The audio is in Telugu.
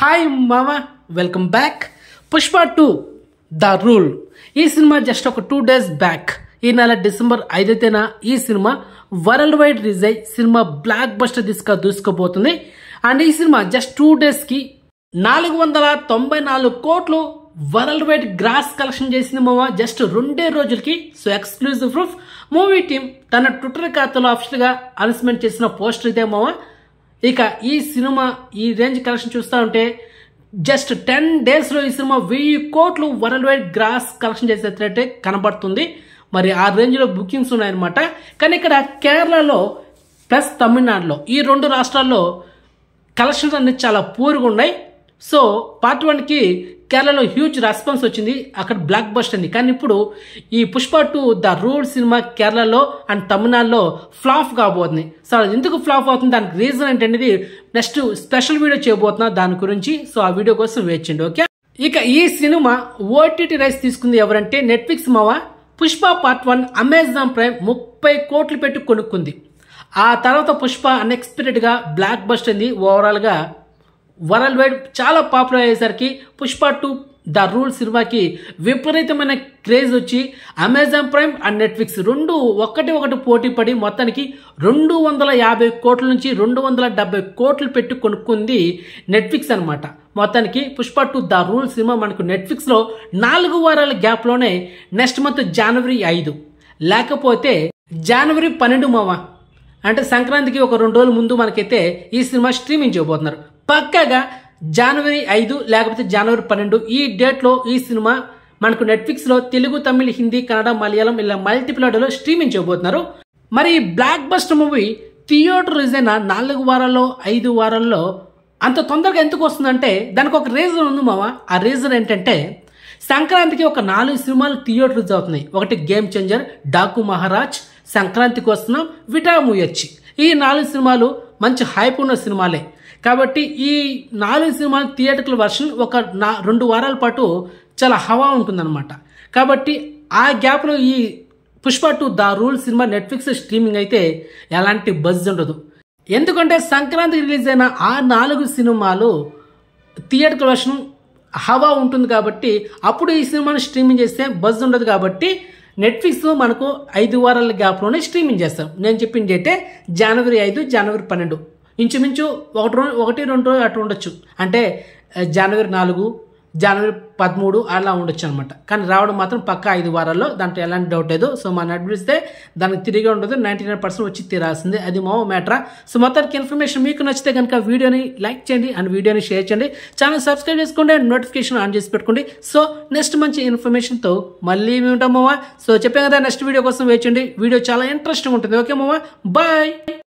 హాయ్ మామా, welcome back. Pushpa 2 the rule ఈ సినిమా జస్ట్ ఒక 2 days బ్యాక్ ఈ నెల డిసెంబర్ 5న ఈ సినిమా వరల్డ్ వైడ్ రిలీజ్ అయ్యి సినిమా బ్లాక్ బస్టర్ దూసుకోబోతుంది. అండ్ ఈ సినిమా జస్ట్ 2 days కి 494 కోట్లు వరల్డ్ వైడ్ గ్రాస్ కలెక్షన్ చేసింది మామ జస్ట్ 2 రోజులకి. So exclusive proof movie team తన ట్విట్టర్ ఖాతాలో అఫీషియల్ గా అనౌన్స్మెంట్ చేసిన పోస్టర్ ఇదే మామ. ఇక ఈ సినిమా ఈ రేంజ్ కలెక్షన్ చూస్తూ ఉంటే జస్ట్ 10 days లో ఈ సినిమా 1000 కోట్లు వరల్డ్ వైడ్ గ్రాస్ కలెక్షన్ చేసేటట్టే కనబడుతుంది. మరి ఆ రేంజ్ లో బుకింగ్స్ ఉన్నాయన్నమాట. కానీ ఇక్కడ కేరళలో ప్లస్ తమిళనాడులో ఈ 2 రాష్ట్రాల్లో కలెక్షన్స్ అనేది చాలా పూర్గా ఉన్నాయి. సో పార్ట్ 1కి కేరళలో హ్యూజ్ రెస్పాన్స్ వచ్చింది, అక్కడ బ్లాక్ బస్టర్ అయింది. కానీ ఇప్పుడు ఈ పుష్ప 2 ద రూల్ సినిమా కేరళలో అండ్ తమిళనాడులో ఫ్లాప్ కాబోతుంది. సో ఎందుకు ఫ్లాప్ అవుతుంది, దానికి రీజన్ ఏంటనేది నెక్స్ట్ స్పెషల్ వీడియో చేయబోతున్నా దాని గురించి. సో ఆ వీడియో కోసం వెయిట్ చేయండి, ఓకే. ఇక ఈ సినిమా ఓటీటీ రైట్స్ తీసుకుంది ఎవరంటే నెట్ఫ్లిక్స్ మావా. పుష్ప పార్ట్ 1 అమెజాన్ ప్రైమ్ 30 కోట్లు పెట్టి కొనుక్కుంది. ఆ తర్వాత పుష్ప అన్ఎక్స్పెక్టెడ్ గా బ్లాక్ బస్టర్ అయింది. ఓవరాల్ గా వరల్డ్ వైడ్ చాలా పాపులర్ అయ్యేసరికి పుష్ప 2 ద రూల్ సినిమాకి విపరీతమైన క్రేజ్ వచ్చి అమెజాన్ ప్రైమ్ అండ్ నెట్ఫ్లిక్స్ రెండు ఒకటి పోటీ పడి మొత్తానికి 250 కోట్ల నుంచి 270 కోట్లు పెట్టి కొనుక్కుంది నెట్ఫ్లిక్స్ అనమాట. మొత్తానికి పుష్ప 2 ద రూల్ సినిమా మనకు నెట్ఫ్లిక్స్ లో 4 వారాల గ్యాప్ లోనే నెక్స్ట్ మంత్ జనవరి 5 లేకపోతే జనవరి 12 మావా, అంటే సంక్రాంతికి ఒక 2 రోజుల ముందు మనకైతే ఈ సినిమా స్ట్రీమింగ్ చేయబోతున్నారు. పక్కాగా జనవరి 5 లేకపోతే జనవరి 12 ఈ డేట్ లో ఈ సినిమా మనకు నెట్ఫ్లిక్స్ లో తెలుగు, తమిళ, హిందీ, కన్నడ, మలయాళం ఇలా మల్టిప్లాడలో స్ట్రీమింగ్ చేయబోతున్నారు. మరి block buster movie theatre release అయిన 4 వారాల్లో 5 వారాల్లో అంత తొందరగా ఎందుకు వస్తుందంటే దానికి ఒక రీజన్ ఉంది మామ. ఆ రీజన్ ఏంటంటే సంక్రాంతికి ఒక 4 సినిమాలు థియేటర్ రిలీజ్ అవుతున్నాయి. ఒకటి గేమ్ చేంజర్, డాకు మహారాజ్, సంక్రాంతికి వస్తున్నాం, విటాముయచ్చి. ఈ 4 సినిమాలు మంచి హైప్ ఉన్న సినిమాలే. కాబట్టి ఈ 4 సినిమాల థియేటర్ల వర్షన్ ఒక 2 వారాల పాటు చాలా హవా ఉంటుందన్నమాట. కాబట్టి ఆ గ్యాప్లో ఈ Pushpa 2 the rule cinema Netflix streaming అయితే ఎలాంటి బజ్ ఉండదు. ఎందుకంటే సంక్రాంతికి రిలీజ్ అయిన ఆ 4 సినిమాలు థియేటర్ వర్షన్ హవా ఉంటుంది. కాబట్టి అప్పుడు ఈ సినిమాను స్ట్రీమింగ్ చేస్తే బజ్ ఉండదు. కాబట్టి నెట్ఫ్లిక్స్ మనకు 5 వారాల గ్యాప్లోనే స్ట్రీమింగ్ చేస్తాం. నేను చెప్పిన డేటే జనవరి 5, జనవరి 12, ఇంచుమించు 1-2 రోజులు అటు ఉండొచ్చు. అంటే జనవరి 4, జనవరి 13 అలా ఉండొచ్చు అనమాట. కానీ రావడం మాత్రం పక్కా 5 వారాల్లో, దాంట్లో ఎలాంటి డౌట్ లేదు. సో మన అడ్మిస్తే దానికి తిరిగి ఉండదు, 99% వచ్చి తీరాల్సిందే. అది మా మ్యాటరా. సో మొత్తానికి ఇన్ఫర్మేషన్ మీకు నచ్చితే కనుక వీడియోని లైక్ చేయండి అండ్ వీడియోని షేర్ చేయండి. ఛానల్ సబ్స్క్రైబ్ చేసుకోండి అండ్ నోటిఫికేషన్ ఆన్ చేసి పెట్టుకోండి. సో నెక్స్ట్ మంచి ఇన్ఫర్మేషన్తో మళ్ళీ మేము ఉంటాం మావా. సో చెప్పాం కదా, నెక్స్ట్ వీడియో కోసం వేచి చేయండి. వీడియో చాలా ఇంట్రెస్టింగ్ ఉంటుంది, ఓకే మావా. బాయ్.